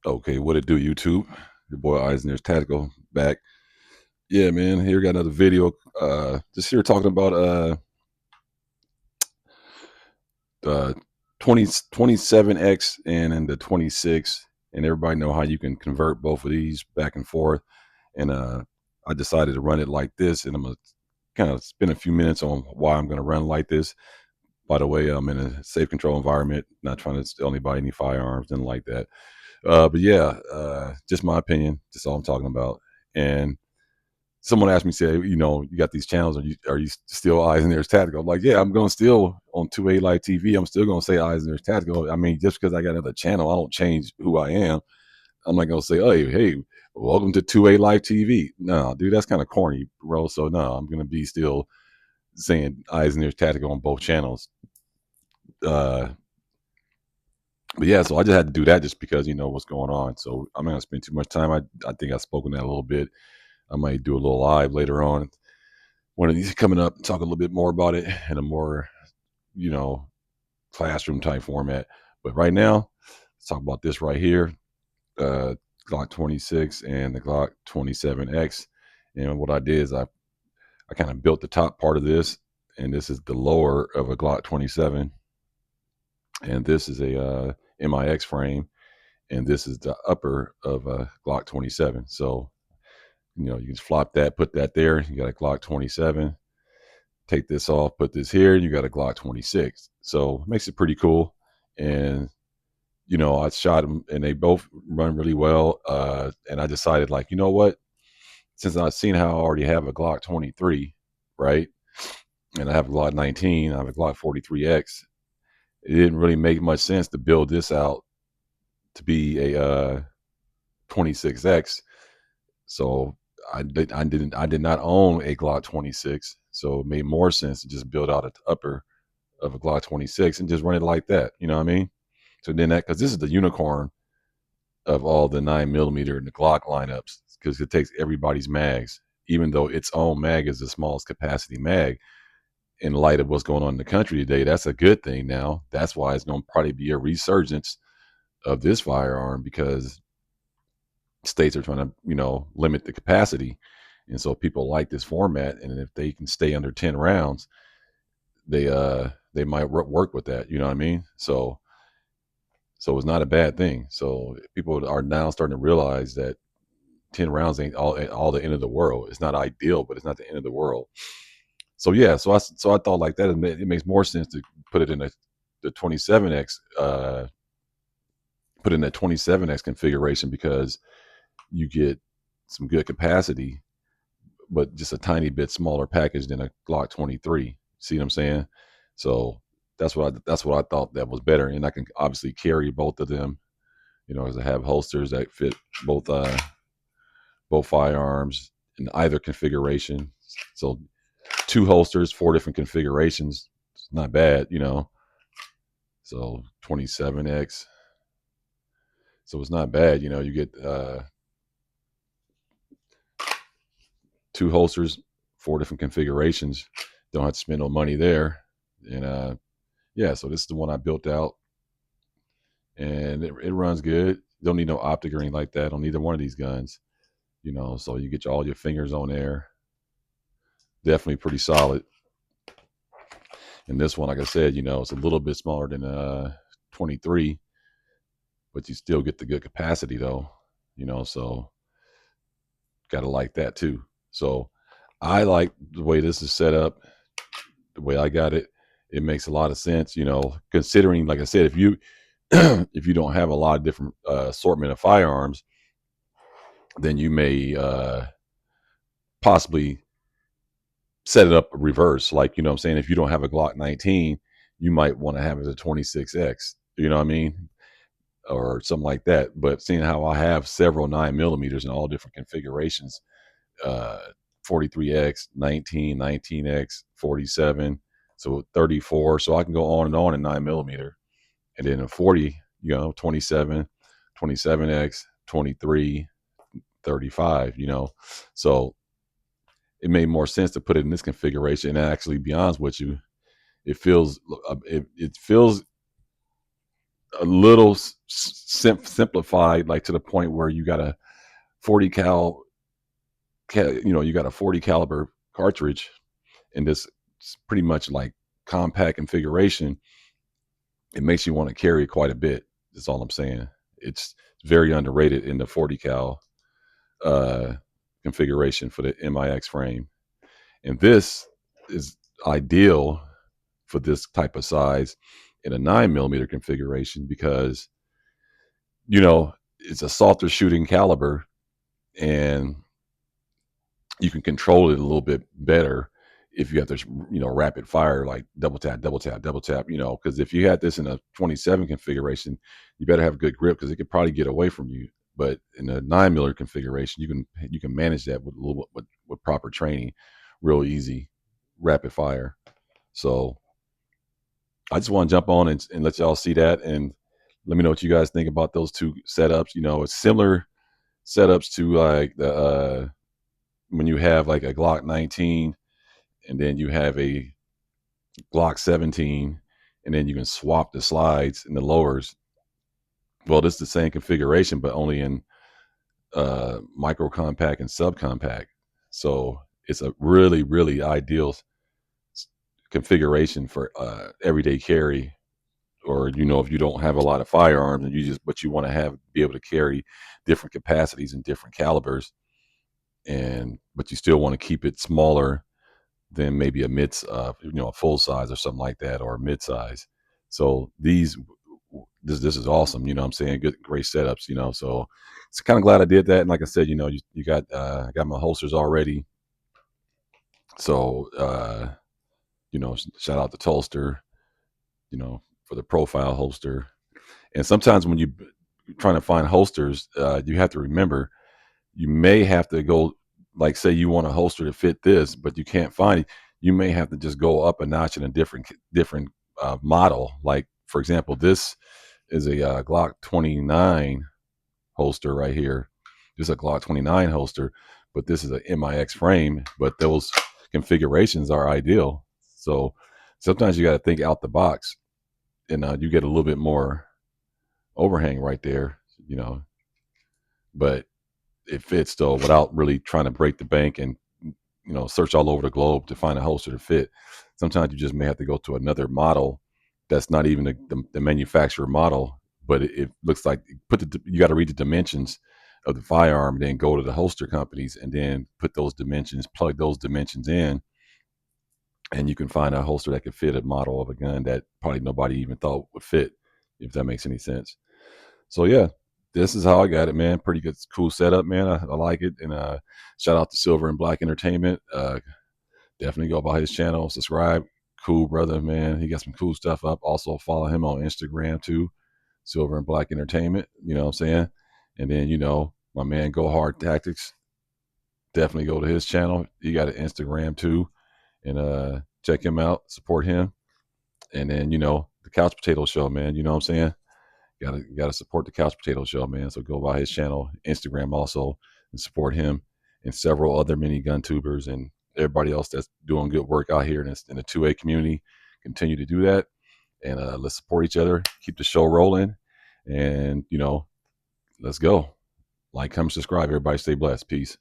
Okay, what it do, YouTube? Your boy Eisner's Tactical back. Yeah, man. Here got another video. Just here talking about the 27X and then the 26, and everybody know how you can convert both of these back and forth. And I decided to run it like this, and I'm gonna kind of spend a few minutes on why I'm gonna run like this. By the way, I'm in a safe control environment, not trying to steal anybody any firearms, nothing like that. But yeah, just my opinion. Just all I'm talking about. And someone asked me, say, you got these channels. Are you still Eyes and Ears Tactical? I'm like, yeah, I'm going to still on 2A Live TV. I'm still going to say Eyes and Ears Tactical. I mean, just because I got another channel, I don't change who I am. I'm not going to say, hey, welcome to 2A Live TV. No, dude, that's kind of corny, bro. So no, I'm going to be still saying Eyes and Ears Tactical on both channels. Uh, but yeah, so I just had to do that just because you know what's going on. So I'm not gonna spend too much time. I think I've spoken that a little bit. I might do a little live later on. One of these coming up, talk a little bit more about it in a more, you know, classroom type format. But right now, let's talk about this right here. Uh Glock 26 and the Glock 27X. And what I did is I kind of built the top part of this, and this is the lower of a Glock 27, and this is a MIX frame, and this is the upper of a Glock 27. So, you can flop that, put that there. You got a Glock 27. Take this off, put this here. You got a Glock 26. So it makes it pretty cool. And I shot them, and they both run really well. And I decided, like, you know what? Since I've seen how I already have a Glock 23, right, and I have a Glock 19, I have a Glock 43X. It didn't really make much sense to build this out to be a 26X. So I did not own a Glock 26, so it made more sense to just build out at the upper of a Glock 26 and just run it like that. You know what I mean? So then that, because this is the unicorn of all the 9mm and the Glock lineups, because it takes everybody's mags, even though its own mag is the smallest capacity mag. In light of what's going on in the country today, that's a good thing. Now that's why it's going to probably be a resurgence of this firearm, because states are trying to limit the capacity, and so people like this format, and if they can stay under 10 rounds, they might work with that. You know what I mean? So it's not a bad thing. So people are now starting to realize that 10 rounds ain't all the end of the world. It's not ideal, but it's not the end of the world. So yeah, so I thought like that it makes more sense to put it in the 27X, put in that 27X configuration, because you get some good capacity, but just a tiny bit smaller package than a Glock 23. See what I'm saying? So that's what I thought that was better, and I can obviously carry both of them. As I have holsters that fit both both firearms in either configuration. So two holsters, four different configurations. It's not bad. So 27X. So it's not bad. You get two holsters, four different configurations. Don't have to spend no money there. And yeah, so this is the one I built out, and it runs good. Don't need no optic or anything like that on either one of these guns. So you get all your fingers on there. Definitely pretty solid. And this one, like I said, it's a little bit smaller than 23, but you still get the good capacity though. So gotta like that too. So I like the way this is set up, the way I got it. It makes a lot of sense, considering, like I said, if you if you don't have a lot of different assortment of firearms, then you may possibly set it up reverse. Like, what I'm saying, if you don't have a Glock 19, you might want to have it as a 26X. You know what I mean? Or something like that. But seeing how I have several 9mm in all different configurations, uh, 43X, 19, 19X, 47, so 34. So I can go on and on in 9mm. And then in 40, 27, 27X, 23, 35. So it made more sense to put it in this configuration. And actually, be honest with you, it feels a little simplified, like to the point where you got a 40 you got a 40 caliber cartridge in this pretty much like compact configuration. It makes you want to carry quite a bit. That's all I'm saying. It's very underrated in the 40 cal uh, configuration for the MIX frame, and this is ideal for this type of size in a 9 millimeter configuration because it's a softer shooting caliber, and you can control it a little bit better if you have to rapid fire, like double tap, double tap, double tap, because if you had this in a 27 configuration, you better have good grip because it could probably get away from you. But in a 9 millimeter configuration, you can manage that with a little with proper training, real easy, rapid fire. So I just want to jump on and let y'all see that, and let me know what you guys think about those two setups. It's similar setups to like the when you have like a Glock 19 and then you have a Glock 17, and then you can swap the slides and the lowers. Well, this is the same configuration, but only in micro compact and subcompact. So it's a really, really ideal configuration for everyday carry, or if you don't have a lot of firearms and but you want to be able to carry different capacities and different calibers, but you still want to keep it smaller than maybe a full size or something like that, or a mid size. So this is awesome. You know what I'm saying? Good, great setups, so it's kind of glad I did that. And like I said, you got, I got my holsters already. So, shout out to Tolster, for the profile holster. And sometimes when you trying to find holsters, you have to remember, you may have to go, like, say you want a holster to fit this, but you can't find it. You may have to just go up a notch in a different model. Like, for example, this is a Glock 29 holster right here. This is a Glock 29 holster, but this is a MIX frame. But those configurations are ideal. So sometimes you got to think out the box, and you get a little bit more overhang right there, but it fits though without really trying to break the bank and search all over the globe to find a holster to fit. Sometimes you just may have to go to another model that's not even the manufacturer model, but it looks like you got to read the dimensions of the firearm, and then go to the holster companies and then plug those dimensions in, and you can find a holster that could fit a model of a gun that probably nobody even thought would fit, if that makes any sense. So yeah, this is how I got it, man. Pretty good, cool setup, man. I like it. And shout out to Silver and Black Entertainment. Definitely go by his channel, subscribe. Cool brother, man. He got some cool stuff up. Also follow him on Instagram too, Silver and Black Entertainment. You know what I'm saying? And then my man Go Hard Tactics. Definitely go to his channel. He got an Instagram too, and check him out. Support him. And then the Couch Potato Show, man. You know what I'm saying? Gotta support the Couch Potato Show, man. So go by his channel, Instagram also, and support him and several other mini gun tubers and everybody else that's doing good work out here in the 2A community. Continue to do that, and let's support each other. Keep the show rolling, and let's go. Like, comment, subscribe. Everybody stay blessed. Peace.